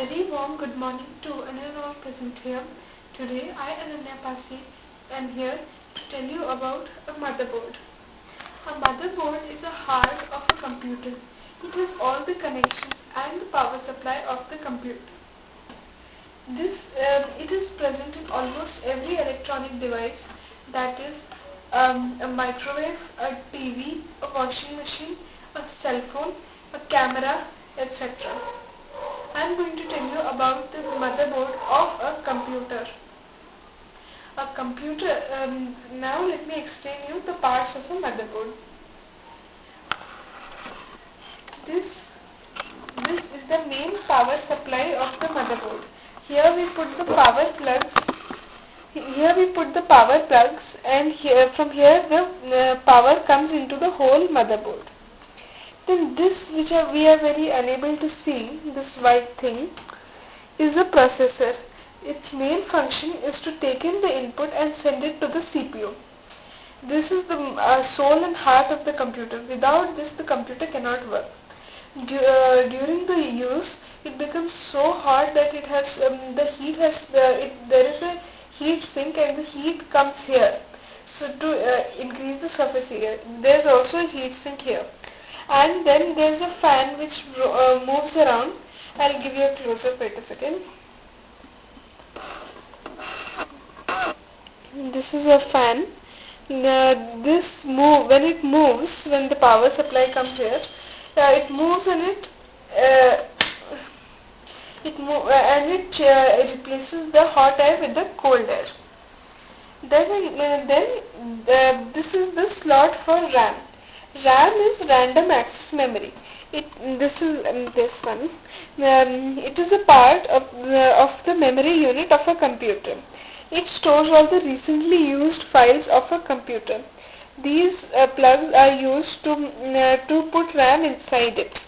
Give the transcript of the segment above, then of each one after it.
very warm good morning to anyone present here. Today I, Passi, am here to tell you about a motherboard. A motherboard is the heart of a computer. It has all the connections and the power supply of the computer. It is present in almost every electronic device, that is a microwave, a TV, a washing machine, a cell phone, a camera, etc. I am going to tell you about the motherboard of a computer. Now let me explain you the parts of a motherboard. This is the main power supply of the motherboard. Here we put the power plugs. And from here the power comes into the whole motherboard. Then this, which we are very unable to see, this white thing, is a processor. Its main function is to take in the input and send it to the CPU. This is the soul and heart of the computer. Without this, the computer cannot work. During the use, it becomes so hot that it has there is a heat sink, and the heat comes here. So to increase the surface area, there is also a heat sink here. And then there is a fan which moves around. I'll give you a close-up. Wait a second. This is a fan. When it moves, when the power supply comes here, it moves and it replaces the hot air with the cold air. This is the slot for RAM. RAM is random access memory. This is this one. It is a part of the memory unit of a computer. It stores all the recently used files of a computer. These plugs are used to put RAM inside it.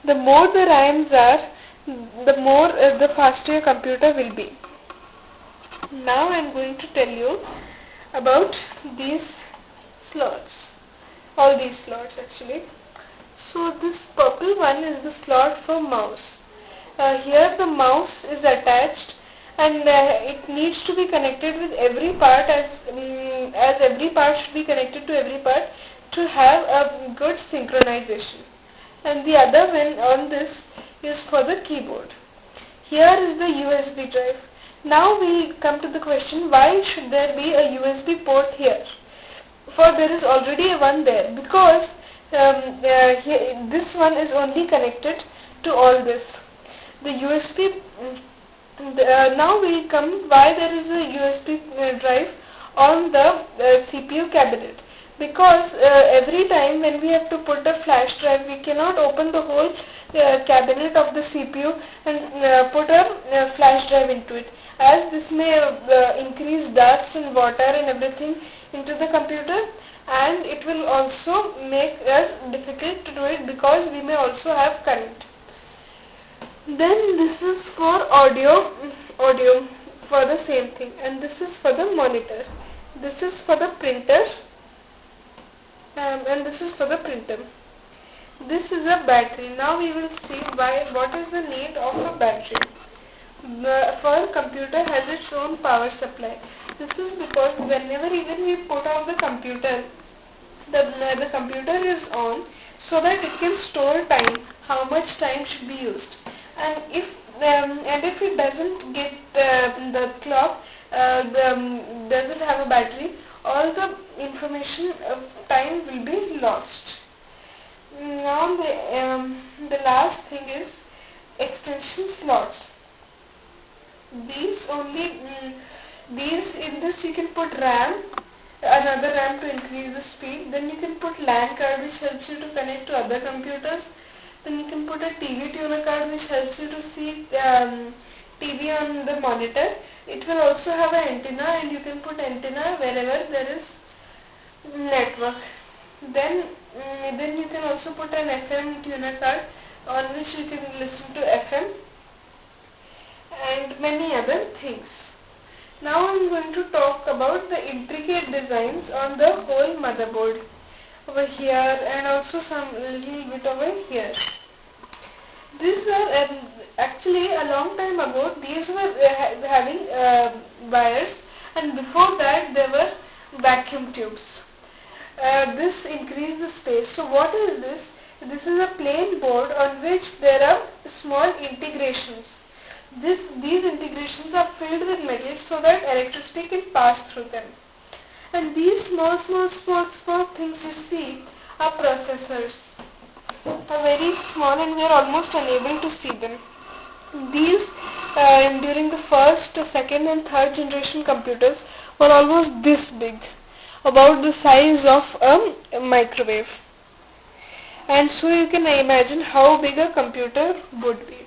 The more the RAMs are, the faster your computer will be. Now I am going to tell you about these slots. All these slots actually. So this purple one is the slot for mouse. Here the mouse is attached, and it needs to be connected with every part, as every part should be connected to every part to have a good synchronization. And the other one on this is for the keyboard. Here is the USB drive. Now we come to the question, why should there be a USB port here? For there is already a one there, because this one is only connected to all this. The USB. Now we come why there is a USB drive on the CPU cabinet. Because every time when we have to put a flash drive, we cannot open the whole cabinet of the CPU and put a flash drive into it, as this may increase dust and water and everything into the computer, and it will also make us difficult to do it because we may also have current. Then this is for audio for the same thing, and this is for the monitor. This is for the printer, and this is for the printer. This is a battery. Now we will see what is the need of a battery. For computer has its own power supply. This is because whenever even we put on the computer, the computer is on, so that it can store time, how much time should be used. And if it doesn't get the clock, doesn't have a battery, all the information of time will be lost. Now the last thing is extension slots. In this you can put RAM, another RAM to increase the speed. Then you can put LAN card, which helps you to connect to other computers. Then you can put a TV tuner card, which helps you to see TV on the monitor. It will also have an antenna, and you can put antenna wherever there is network. Then you can also put an FM tuner card, on which you can listen to FM and many other things. Now I am going to talk about the intricate designs on the whole motherboard over here, and also some little bit over here. These are Actually, a long time ago, these were having wires, and before that there were vacuum tubes. This increased the space. So what is this? This is a plain board on which there are small integrations. These integrations are filled with metal so that electricity can pass through them. And these small things you see are processors. Are very small and we are almost unable to see them. These during the first, second and third generation computers were almost this big, about the size of a microwave. And so you can imagine how big a computer would be.